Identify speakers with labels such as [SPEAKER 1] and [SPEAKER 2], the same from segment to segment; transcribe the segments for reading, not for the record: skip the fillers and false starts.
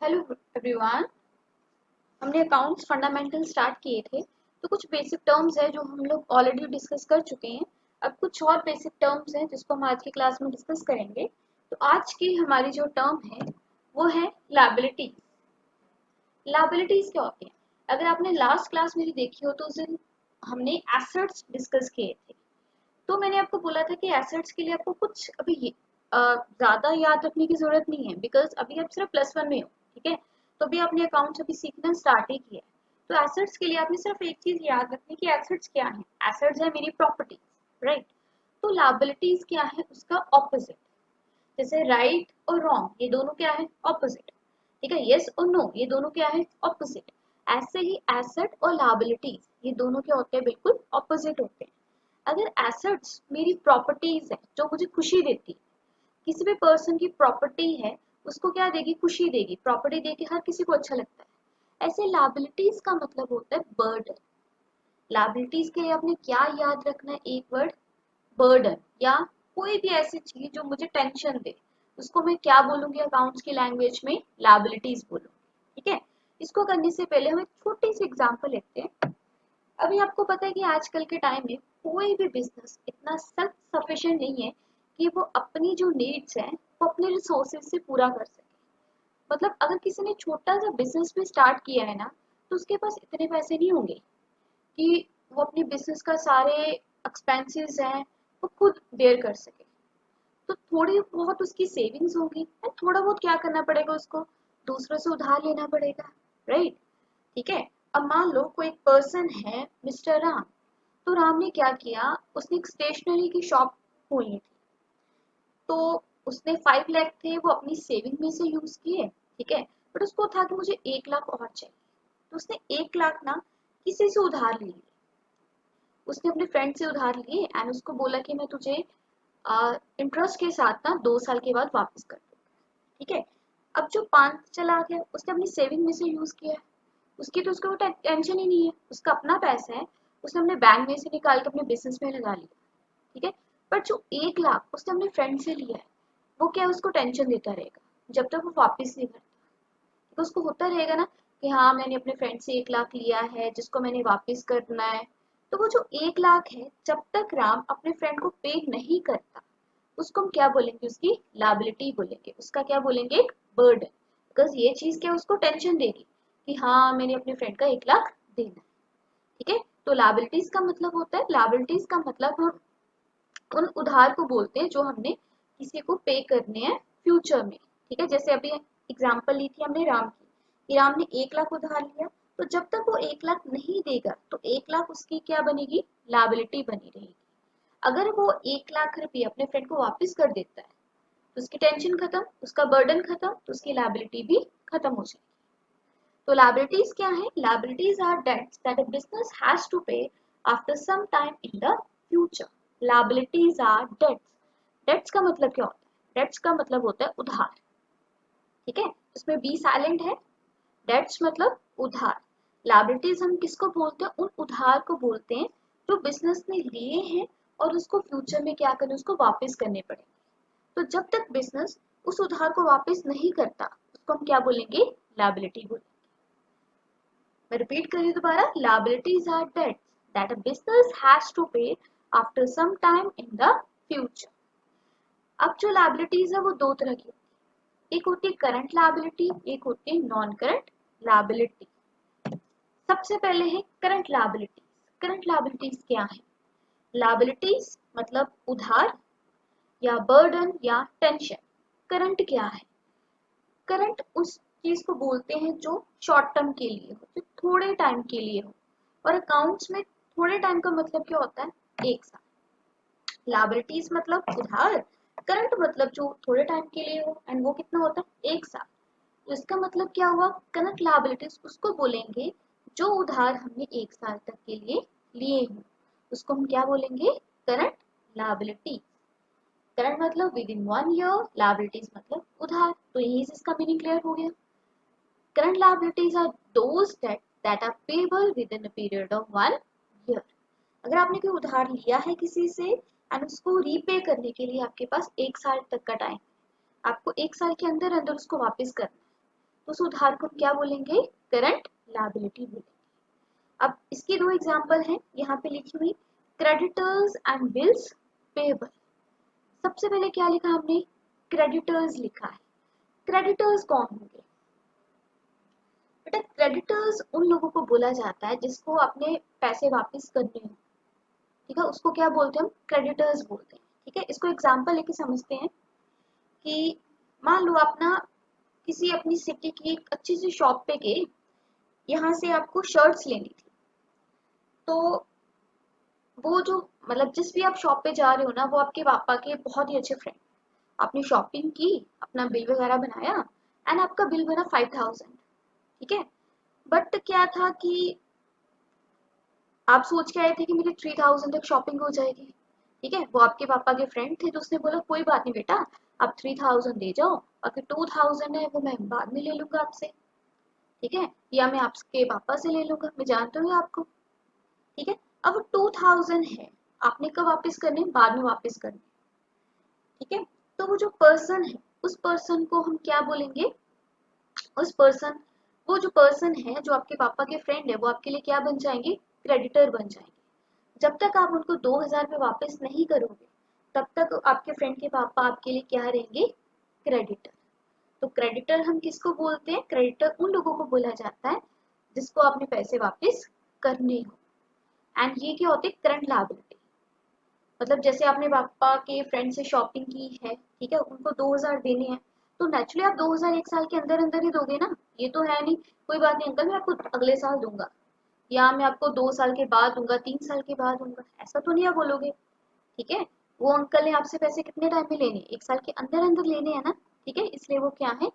[SPEAKER 1] Hello everyone. हमने accounts fundamental start किए थे, तो कुछ बेसिक टर्म्स है जो हम लोग ऑलरेडी डिस्कस कर चुके हैं। अब कुछ और बेसिक टर्म्स हैं जिसको हम आज की क्लास में डिस्कस करेंगे। तो आज की हमारी जो टर्म है वो है लायबिलिटी। लायबिलिटीज क्या होती है? अगर आपने लास्ट क्लास मेरी देखी हो तो उस दिन हमने एसेट्स डिस्कस किए थे। तो मैंने आपको बोला था कि एसेट्स के लिए आपको कुछ अभी ज्यादा याद रखने की जरूरत नहीं है, बिकॉज अभी आप सिर्फ +1 में हो। ठीक है, तो अभी आपने अकाउंट्स अभी सीखना स्टार्ट ही किया है। तो एसेट्स के लिए आपने सिर्फ एक चीज याद रखनी कि एसेट्स क्या है। एसेट्स है मेरी प्रॉपर्टी, राइट। तो लायबिलिटीज क्या है, उसका ऑपोजिट। जैसे राइट और रॉन्ग, ये दोनों क्या है, ऑपोजिट। ठीक है, यस और नो, ये दोनों क्या है, ऑपोजिट। ऐसे ही एसेट और लायबिलिटीज ये दोनों क्या होते हैं, बिल्कुल ऑपोजिट होते हैं। अगर एसेट्स मेरी प्रॉपर्टीज है जो मुझे खुशी देती है, किसी भी पर्सन की प्रॉपर्टी है उसको क्या देगी, खुशी देगी। प्रॉपर्टी देके हर किसी को अच्छा लगता है। ऐसे लायबिलिटीज का मतलब होता है बर्डन। लायबिलिटीज के लिए आपने क्या याद रखना है, एक वर्ड, बर्डन। या कोई भी ऐसी चीज जो मुझे टेंशन दे, उसको मैं क्या बोलूंगी अकाउंट्स की लैंग्वेज में, लायबिलिटीज बोलूंगी। ठीक है, इसको करने से पहले हम एक छोटी सी एग्जांपल लेते हैं। अभी आपको पता है कि आजकल के टाइम में कोई भी बिजनेस इतना सेल्फ सफिशिएंट नहीं है कि वो अपनी जो नीड्स हैं वो अपने रिसोर्सेज से पूरा कर सके। मतलब अगर किसी ने छोटा सा बिजनेस भी स्टार्ट किया है ना, तो उसके पास इतने पैसे नहीं होंगे कि वो अपनी बिजनेस का सारे एक्सपेंसेस हैं वो खुद बेयर कर सके। तो थोड़ी बहुत उसकी सेविंग्स होगी एंड थोड़ा बहुत क्या करना पड़ेगा उसको, दूसरों से उधार लेना पड़ेगा, राइट। ठीक है, अब मान लो कोई एक पर्सन है मिस्टर राम। तो राम ने क्या किया, उसने एक स्टेशनरी की शॉप खोली थी। तो उसने 5 लाख थे वो अपनी सेविंग में से यूज किए। ठीक है, बट उसको था कि मुझे 1 लाख और चाहिए। तो उसने 1 लाख ना किसी से उधार ले लिए। उसने अपने फ्रेंड से उधार लिए एंड उसको बोला कि मैं तुझे इंटरेस्ट के साथ ना 2 साल के बाद वापस कर दूंगा। ठीक है, अब जो 5 चला गया उसने अपनी सेविंग में से यूज किया। उसकी तो उसको टेंशन ही नहीं है, उसका अपना पैसा है। उसने अपने बैंक में से निकाल के अपने बिजनेस में लगा लिया। ठीक है, पर जो 1 लाख उसने अपने फ्रेंड से लिया है, वो क्या उसको टेंशन देता रहेगा जब तक वो वापस नहीं करता। तो उसको होता रहेगा ना कि हाँ मैंने अपने फ्रेंड से 1 लाख लिया है जिसको मैंने वापस करना है। तो वो जो 1 लाख है, जब तक राम अपने फ्रेंड को पे नहीं करता, उसको हम क्या बोलेंगे, उसकी लायबिलिटी बोलेंगे। उसका क्या बोलेंगे, एक बर्डन। बिकॉज ये चीज क्या उसको टेंशन देगी कि हाँ मैंने अपने फ्रेंड का 1 लाख देना है। ठीक है, तो लायबिलिटीज का मतलब होता है, लायबिलिटीज का मतलब हम उन उधार को बोलते हैं जो हमने किसी को पे करने हैं फ्यूचर में। ठीक है, जैसे अभी एग्जांपल ली थी हमने राम की, कि राम ने 1 लाख उधार लिया। तो जब तक वो 1 लाख नहीं देगा तो 1 लाख उसकी क्या बनेगी, लायबिलिटी बनी रहेगी। अगर वो 1 लाख रुपये अपने फ्रेंड को वापस कर देता है तो उसकी टेंशन खत्म, उसका बर्डन खत्म, तो उसकी लायबिलिटी भी खत्म हो जाएगी। तो लायबिलिटीज क्या है, liabilities are debts that a business has to pay after some time in the future. Liabilities are debts. Debts का मतलब क्या होता है, डेट्स का मतलब होता है उधार। ठीक है, उसमें बी साइलेंट है। डेट्स मतलब उधार। लायबिलिटीज हम किसको बोलते हैं, उन उधार को बोलते हैं जो बिजनेस ने लिए हैं और उसको फ्यूचर में क्या करना, उसको वापस करने पड़ेंगे। तो जब तक बिजनेस उस उधार को वापस नहीं करता उसको हम क्या बोलेंगे, लायबिलिटी बोलेंगे। मैं रिपीट कर रही हूँ दोबारा, liabilities are debts that a business has to pay after some time in the future। अब जो liabilities है वो दो तरह की, एक होती है करंट लायबिलिटी, एक होती है नॉन करंट लायबिलिटी। सबसे पहले है करंट लायबिलिटी। करंट लायबिलिटीज क्या है, लायबिलिटीज मतलब उधार या बर्डन या टेंशन। करंट क्या है, करंट उस चीज को बोलते हैं जो शॉर्ट टर्म के लिए हो, जो थोड़े टाइम के लिए हो। और अकाउंट्स में थोड़े टाइम का मतलब क्या होता है, 1 साल। लायबिलिटीज मतलब उधार, करंट मतलब जो थोड़े टाइम के लिए हो एंड वो कितना होता है, 1 साल। तो इसका मतलब क्या हुआ, करंट लायबिलिटीज उसको बोलेंगे जो उधार हमने 1 साल तक के लिए लिए हो, उसको हम क्या बोलेंगे, करंट लायबिलिटी। करंट मतलब विद इन 1 ईयर, लायबिलिटीज मतलब उधार। तो यही से इसका मीनिंग क्लियर हो गया। Current liabilities are those debt that are payable within a period of 1 year. अगर आपने कोई उधार लिया है किसी से एंड उसको रीपे करने के लिए आपके पास 1 साल तक का टाइम, आपको 1 साल के अंदर अंदर उसको वापस करना है। तो उस उधार को हम क्या बोलेंगे, करंट लायबिलिटी बोलेंगे। अब इसके दो एग्जांपल हैं यहाँ पे लिखी हुई, क्रेडिटर्स एंड बिल्स पेबल। सबसे पहले क्या लिखा हमने, क्रेडिटर्स लिखा है। क्रेडिटर्स कौन होंगे बेटा, क्रेडिटर्स उन लोगों को बोला जाता है जिसको अपने पैसे वापस करने हो, ठीक है, उसको क्या बोलते हैं हम, क्रेडिटर्स बोलते हैं। ठीक है, इसको एग्जांपल लेके समझते हैं कि मान लो आप ना किसी अपनी सिटी की एक अच्छी सी शॉप पे गए, यहाँ से आपको शर्ट्स लेनी थी, तो वो जो मतलब जिस भी आप शॉप पे जा रहे हो ना, वो आपके पापा के बहुत ही अच्छे फ्रेंड। आपने शॉपिंग की, अपना बिल वगैरह बनाया, एंड आपका बिल बना 5000। ठीक है, बट क्या था कि आप सोच के आए थे कि मेरी 3000 तक शॉपिंग हो जाएगी। ठीक है, वो आपके पापा के फ्रेंड थे, तो उसने बोला कोई बात नहीं बेटा, आप 3000 दे जाओ, बाकी 2000 है वो मैं बाद में ले लूंगा आपसे। ठीक है, या मैं आपके पापा से ले लूंगा, मैं जानता हूँ आपको। ठीक है, अब 2000 है, आपने कब वापस करने, बाद में वापस करने। ठीक है, तो वो जो पर्सन है, उस पर्सन को हम क्या बोलेंगे, उस पर्सन, वो जो पर्सन है जो आपके पापा के फ्रेंड है, वो आपके लिए क्या बन जाएंगे, क्रेडिटर बन जाएंगे। जब तक आप उनको 2000 में वापस नहीं करोगे, तब तक आपके फ्रेंड के पापा आपके लिए क्या रहेंगे, क्रेडिटर। तो क्रेडिटर हम किसको बोलते हैं, क्रेडिटर उन लोगों को बोला जाता है जिसको आपने पैसे वापस करने हो। एंड ये क्या होती है, करंट लायबिलिटी। मतलब जैसे आपने पापा के फ्रेंड से शॉपिंग की है, ठीक है, उनको 2000 देने हैं, तो नेचुरली आप 2000 एक साल के अंदर अंदर ही दोगे ना। ये तो है नहीं कोई बात नहीं अंकल मैं आपको अगले साल दूंगा, या मैं आपको 2 साल के बाद दूंगा, 3 साल के बाद दूंगा, ऐसा तो नहीं आप बोलोगे। ठीक है, वो अंकल ने आपसे पैसे कितने टाइम में लेने, एक साल के अंदर अंदर लेने हैं ना। ठीक है, इसलिए वो क्या है,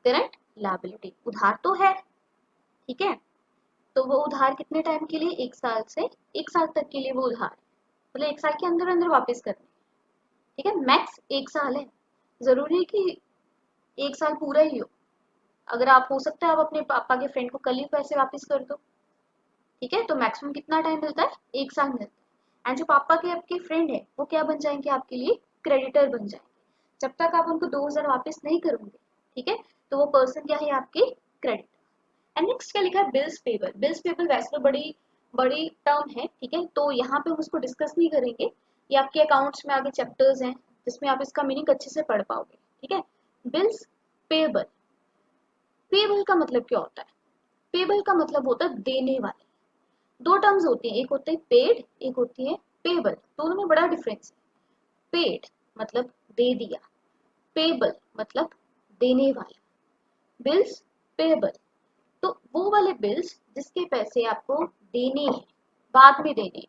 [SPEAKER 1] करंट लायबिलिटी। उधार तो है, ठीक है, तो वो उधार कितने टाइम के लिए, एक साल से, एक साल तक के लिए वो उधार, मतलब एक साल के अंदर अंदर वापस करने। ठीक है, मैक्स एक साल है, जरूरी है कि एक साल पूरा ही हो। अगर आप हो सकता है आप अपने पापा के फ्रेंड को कल ही पैसे वापस कर दो। ठीक है, तो मैक्सिमम कितना टाइम मिलता है, एक साल मिलता है। एंड जो पापा के आपके फ्रेंड है, वो क्या बन जाएंगे आपके लिए, क्रेडिटर बन जाएंगे, जब तक आप उनको 2000 वापस नहीं करोगे। ठीक है, तो वो पर्सन क्या है, आपके क्रेडिटर। एंड नेक्स्ट क्या लिखा है, बिल्स पेबल। बिल्स पेबल वैसे तो बड़ी बड़ी टर्म है, ठीक है, तो यहाँ पे हम उसको डिस्कस नहीं करेंगे। ये आपके अकाउंट्स में आगे चैप्टर्स हैं जिसमें आप इसका मीनिंग अच्छे से पढ़ पाओगे। ठीक है, बिल्स पेबल। पेबल का मतलब क्या होता है, पेबल का मतलब होता है देने वाले। दो टर्म्स होती हैं, एक होते हैं पेड, एक होती है पेबल, दोनों में बड़ा डिफरेंस है। पेड मतलब दे दिया, पेबल मतलब देने वाला, बिल्स पेबल। तो वो वाले बिल्स जिसके पैसे आपको देने हैं, बाद में देने हैं,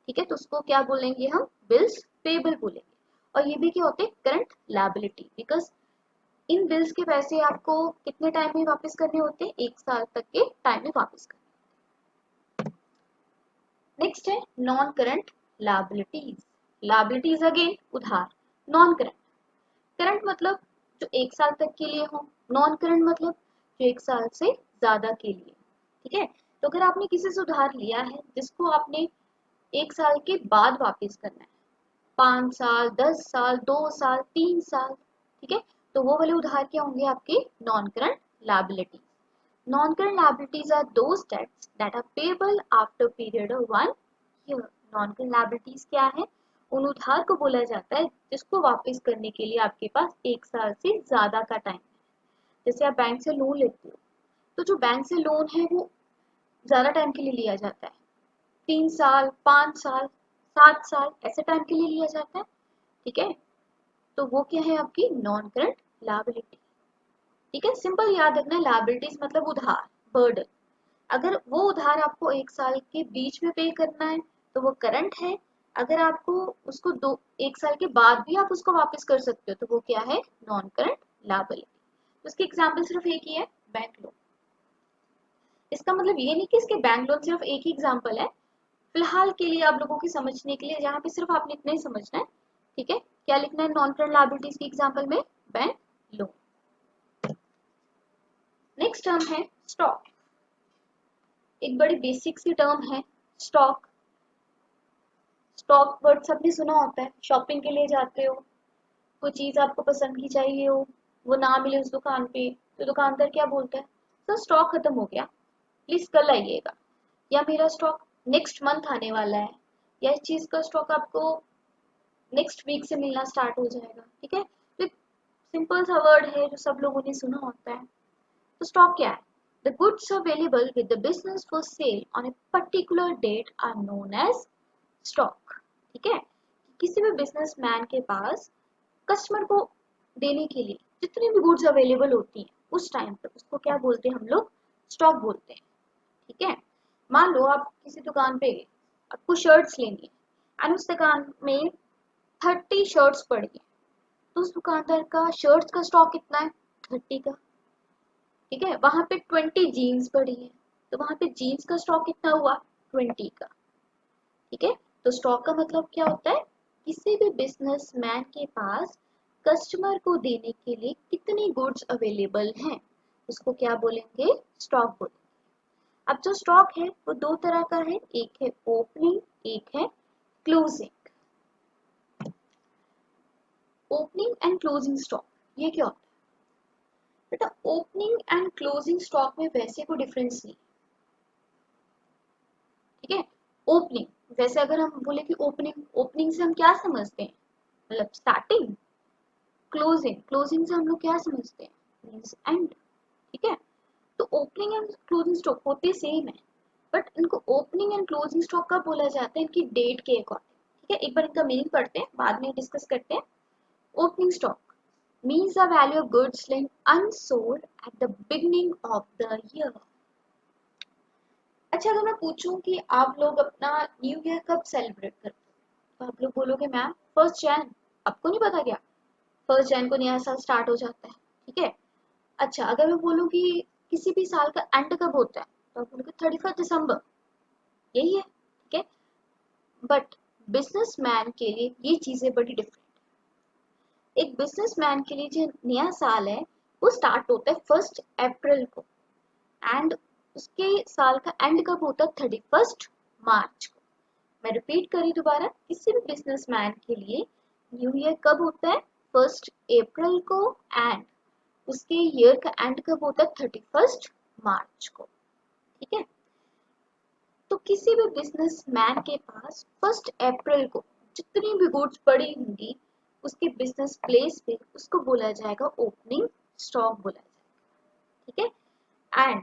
[SPEAKER 1] ठीक है, तो उसको क्या बोलेंगे हम, बिल्स पेबल बोलेंगे। और ये भी क्या होते हैं, current liability, because in bills के पैसे आपको कितने टाइम में वापस करने होते हैं, एक साल तक के टाइम में वापस करने। नेक्स्ट है non current liabilities. Liabilities again उधार, नॉन करंट। करंट मतलब जो एक साल तक के लिए हो, नॉन करंट मतलब जो एक साल से ज्यादा के लिए। ठीक है, तो अगर आपने किसी से उधार लिया है जिसको आपने एक साल के बाद वापस करना है, 5 साल, 10 साल, 2 साल, 3 साल, ठीक है, तो वो वाले उधार क्या होंगे आपके, non current liability. Non current liabilities are those debts that are payable after period of 1 year. Non current liabilities क्या है, उन उधार को बोला जाता है जिसको वापस करने के लिए आपके पास एक साल से ज्यादा का टाइम है। जैसे आप बैंक से लोन लेते हो, तो जो बैंक से लोन है वो ज्यादा टाइम के लिए लिया जाता है, 3 साल, 5 साल, 7 साल, ऐसे टाइम के लिए लिया जाता है। ठीक है, तो वो क्या है आपकी नॉन करंट लायबिलिटी। ठीक है, सिंपल याद रखना, लायबिलिटीज मतलब उधार, बर्डन। अगर वो उधार आपको एक साल के बीच में पे करना है तो वो करंट है। अगर आपको उसको दो एक साल के बाद भी आप उसको वापस कर सकते हो तो वो क्या है, नॉन करंट लायबिलिटी। उसकी एग्जाम्पल सिर्फ एक ही है, बैंक लोन। इसका मतलब ये नहीं कि इसके बैंक लोन सिर्फ एक ही एग्जाम्पल है, फिलहाल के लिए आप लोगों की समझने के लिए यहाँ पे सिर्फ आपने इतना ही समझना है। ठीक है, क्या लिखना है नॉन करंट लायबिलिटीज की एग्जाम्पल में, बैंक लोन। नेक्स्ट टर्म है स्टॉक। एक बड़ी बेसिक सी टर्म है स्टॉक। स्टॉक वर्ड सबने सुना होता है, शॉपिंग के लिए जाते हो, कोई चीज आपको पसंद की चाहिए हो, वो ना मिले उस दुकान पे, तो दुकानदार क्या बोलता है, सर स्टॉक खत्म हो गया, प्लीज कल आइएगा, या मेरा स्टॉक नेक्स्ट मंथ आने वाला है, या इस चीज का स्टॉक आपको नेक्स्ट वीक से मिलना स्टार्ट हो जाएगा। ठीक है, तो सिंपल सा वर्ड है जो सब लोगों ने सुना होता है। तो स्टॉक क्या है? The goods available with the business for sale on a particular date are known as stock. ठीक है, किसी भी बिजनेसमैन के पास कस्टमर को देने के लिए जितनी भी गुड्स अवेलेबल होती हैं उस टाइम पर, उसको क्या बोलते हैं हम लोग? स्टॉक बोलते हैं। ठीक है, मान लो आप किसी दुकान पे गए, आपको शर्ट्स लेनी है एंड उस दुकान में 30 शर्ट्स पड़ी है, तो उस दुकानदार का शर्ट्स का स्टॉक कितना है? 30 का। ठीक है, वहां पे 20 जीन्स पड़ी है, तो वहां पे जीन्स का स्टॉक कितना हुआ? 20 का। ठीक है, तो स्टॉक का मतलब क्या होता है? किसी भी बिजनेसमैन के पास कस्टमर को देने के लिए कितनी गुड्स अवेलेबल हैं, उसको क्या बोलेंगे? स्टॉक बोलेंगे। अब जो स्टॉक है वो दो तरह का है, एक है ओपनिंग, एक है closing. Opening and closing stock, ये क्या होता है बेटा? ओपनिंग एंड क्लोजिंग स्टॉक में वैसे कोई डिफरेंस नहीं। ठीक है, ओपनिंग, वैसे अगर हम बोले कि ओपनिंग, ओपनिंग से हम क्या समझते हैं? मतलब स्टार्टिंग। क्लोजिंग, क्लोजिंग से हम लोग क्या समझते हैं? Means and. ठीक है, तो ओपनिंग एंड क्लोजिंग स्टॉक होते सेम है, बट इनको ओपनिंग एंड क्लोजिंग स्टॉक कब बोला जाता है? इनकी डेट के अकॉर्डिंग। ठीक है, एक बार इनका मीनिंग पढ़ते हैं, बाद में डिस्कस करते हैं। Opening stock means the value of goods lying unsold at the beginning of the year। अच्छा, अगर मैं पूछूं कि आप लोग अपना न्यू ईयर कब सेलिब्रेट करते हो, तो आप लोग बोलोगे मैम 1 जैन। आपको नहीं पता क्या 1 जैन को नया साल स्टार्ट हो जाता है? ठीक है, अच्छा अगर मैं बोलूँ कि किसी भी साल का एंड कब होता है, तो आप बोलोगे 31 दिसंबर। यही है। ठीक है, बट बिजनेसमैन के लिए ये चीजें बड़ी डिफरेंट। एक बिजनेसमैन के लिए जो नया साल है वो स्टार्ट होता है 1 अप्रैल को, एंड उसके साल का एंड कब होता है? 31 मार्च को। मैं रिपीट करी दोबारा, किसी भी बिजनेसमैन के लिए न्यू ईयर कब होता है? 1 अप्रैल को, एंड उसके ईयर का एंड कब होता है? 31 मार्च को। ठीक है, तो किसी भी बिजनेसमैन के पास 1 अप्रैल को जितनी भी गुड्स पड़ी होंगी उसके बिजनेस प्लेस पे, उसको बोला जाएगा ओपनिंग स्टॉक बोला जाएगा। ठीक है, एंड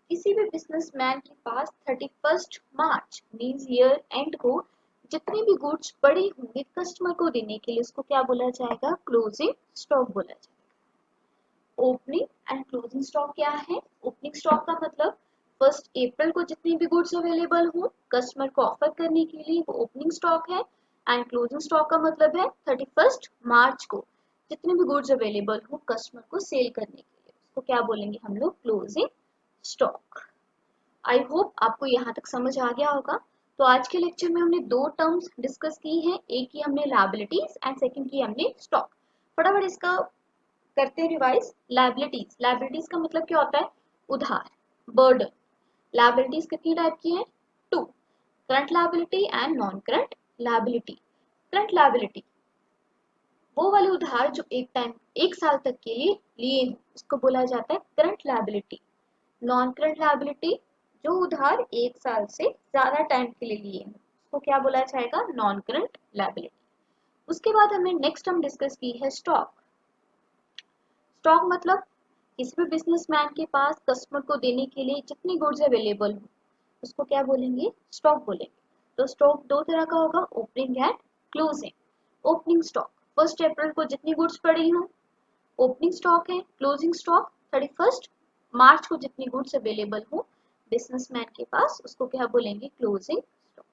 [SPEAKER 1] किसी भी बिजनेसमैन के पास 31 मार्च मींस ईयर एंड को जितनी भी गुड्स पड़ी होंगी कस्टमर को देने के लिए, उसको क्या बोला जाएगा? क्लोजिंग स्टॉक बोला जाएगा। ओपनिंग एंड क्लोजिंग स्टॉक क्या है? ओपनिंग स्टॉक का मतलब 1 अप्रैल को जितनी भी गुड्स अवेलेबल हो कस्टमर को ऑफर करने के लिए, वो ओपनिंग स्टॉक है। एंड क्लोजिंग स्टॉक का मतलब है 31 मार्च को जितनी भी गुड्स अवेलेबल हो कस्टमर को सेल करने के लिए, उसको क्या बोलेंगे हम लोग? Closing stock. आई होप आपको यहाँ तक समझ आ गया होगा। तो आज के लेक्चर में हमने दो टर्म्स डिस्कस की हैं, एक की हमने लायबिलिटीज एंड सेकंड की हमने स्टॉक। फटाफट इसका करते हैं रिवाइज। लायबिलिटीज, लायबिलिटीज का मतलब क्या होता है? उधार, बर्डन। लायबिलिटीज कितनी टाइप की है? 2, current liability and non current liability. Current liability वो वाले उधार जो एक साल तक के लिए लिए हो उसको बोला जाता है current liability. Non current liability जो उधार 1 साल से ज्यादा टाइम के लिए लिए हैं उसको क्या बोला जाएगा? Non current liability. उसके बाद हमें नेक्स्ट हम डिस्कस की है स्टॉक। स्टॉक मतलब किसी भी बिजनेसमैन के पास कस्टमर को देने के लिए जितनी गुड्स अवेलेबल हो उसको क्या बोलेंगे? स्टॉक बोलेंगे। तो स्टॉक दो तरह का होगा, opening and closing. Opening stock 1 अप्रैल को जितनी गुड्स पड़ी हो ओपनिंग स्टॉक है। क्लोजिंग स्टॉक 31 मार्च को जितनी गुड्स अवेलेबल हो बिजनेसमैन के पास उसको क्या बोलेंगे? Closing stock.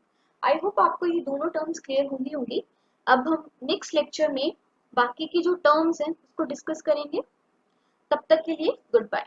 [SPEAKER 1] आई होप आपको ये दोनों टर्म्स क्लियर होंगी। अब हम नेक्स्ट लेक्चर में बाकी की जो टर्म्स हैं उसको डिस्कस करेंगे। तब तक के लिए गुड बाय।